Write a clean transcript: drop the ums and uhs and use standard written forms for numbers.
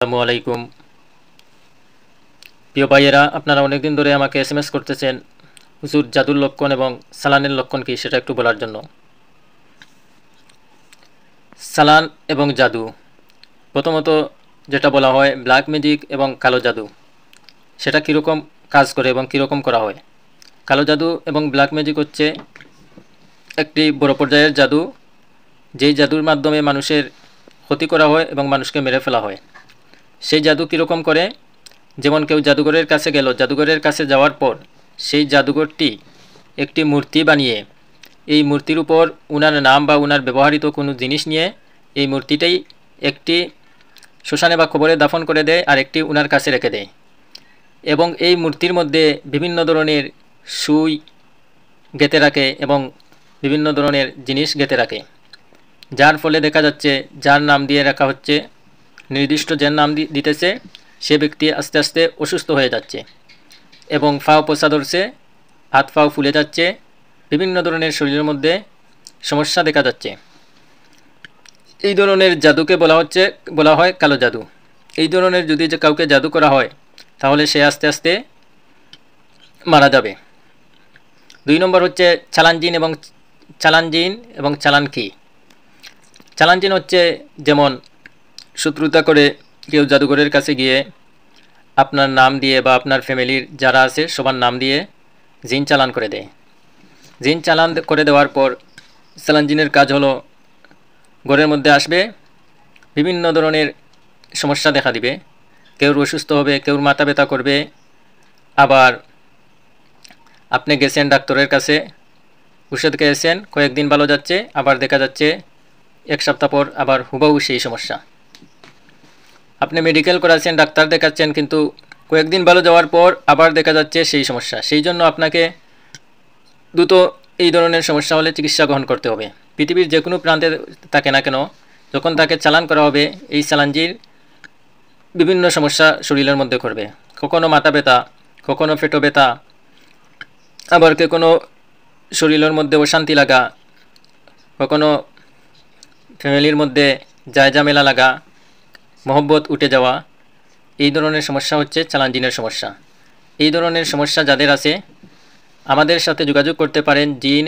আসসালামু আলাইকুম। প্রিয় ভাইয়েরা, আপনারা অনেকদিন ধরে আমাকে এসএমএস করতেছেন হুজুর, জাদুর লক্ষণ এবং সালানের লক্ষণ কি সেটা একটু বলার জন্য। সালান এবং জাদু, প্রথমত যেটা বলা হয় ব্ল্যাক ম্যাজিক এবং কালো জাদু, সেটা কীরকম কাজ করে এবং কীরকম করা হয়। কালো জাদু এবং ব্ল্যাক ম্যাজিক হচ্ছে একটি বড় পর্যায়ের জাদু, যেই জাদুর মাধ্যমে মানুষের ক্ষতি করা হয় এবং মানুষকে মেরে ফেলা হয়। সেই জাদু কীরকম করে, যেমন কেউ জাদুঘরের কাছে গেল, জাদুঘরের কাছে যাওয়ার পর সেই জাদুঘরটি একটি মূর্তি বানিয়ে এই মূর্তির উপর উনার নাম বা উনার ব্যবহৃত কোনো জিনিস নিয়ে এই মূর্তিটাই একটি শ্মশানে বা কবরে দাফন করে দেয় আর একটি উনার কাছে রেখে দেয়, এবং এই মূর্তির মধ্যে বিভিন্ন ধরনের সুই গেঁথে রাখে এবং বিভিন্ন ধরনের জিনিস গেঁথে রাখে, যার ফলে দেখা যাচ্ছে যার নাম দিয়ে রাখা হচ্ছে, নির্দিষ্ট যার নাম দিতেছে সে ব্যক্তি আস্তে আস্তে অসুস্থ হয়ে যাচ্ছে এবং ফাও পোষা ধরছে, হাত ফাও ফুলে যাচ্ছে, বিভিন্ন ধরনের শরীরের মধ্যে সমস্যা দেখা যাচ্ছে। এই ধরনের জাদুকে বলা হয় কালো জাদু। এই ধরনের যদি যে কাউকে জাদু করা হয় তাহলে সে আস্তে আস্তে মারা যাবে। 2 নম্বর হচ্ছে চালান জিন এবং চালান কি। চালান জিন হচ্ছে যেমন শত্রুতা করে কেউ জাদুঘরের কাছে গিয়ে আপনার নাম দিয়ে বা আপনার ফ্যামিলির যারা আছে সবার নাম দিয়ে জিন চালান করে দেয়। জিন চালান করে দেওয়ার পর চালান জিনের কাজ হলো ঘরের মধ্যে আসবে, বিভিন্ন ধরনের সমস্যা দেখা দিবে, কেউ অসুস্থ হবে, কেউ মাথা ব্যথা করবে, আবার আপনি গেছেন ডাক্তারের কাছে, ওষুধ খেয়েছেন, কয়েকদিন ভালো যাচ্ছে, আবার দেখা যাচ্ছে 1 সপ্তাহ পর আবার হুবহু সেই সমস্যা। আপনি মেডিকেল করাচ্ছেন, ডাক্তার দেখাচ্ছেন, কিন্তু কয়েকদিন ভালো যাওয়ার পর আবার দেখা যাচ্ছে সেই সমস্যা। সেই জন্য আপনাকে দ্রুত এই ধরনের সমস্যা হলে চিকিৎসা গ্রহণ করতে হবে। পৃথিবীর যে কোনো প্রান্তে থাকে না কেন, যখন তাকে চালান করা হবে এই চালানজির বিভিন্ন সমস্যা শরীরের মধ্যে করবে, কখনো মাথা ব্যথা, কখনো পেটো ব্যথা, আবার কোনো শরীরের মধ্যে অশান্তি লাগা, কখনো ফ্যামিলির মধ্যে ঝামেলা লাগা, মহব্বত উঠে যাওয়া, এই ধরনের সমস্যা হচ্ছে চালান জিনের সমস্যা। এই ধরনের সমস্যা যাদের আছে আমাদের সাথে যোগাযোগ করতে পারেন। জিন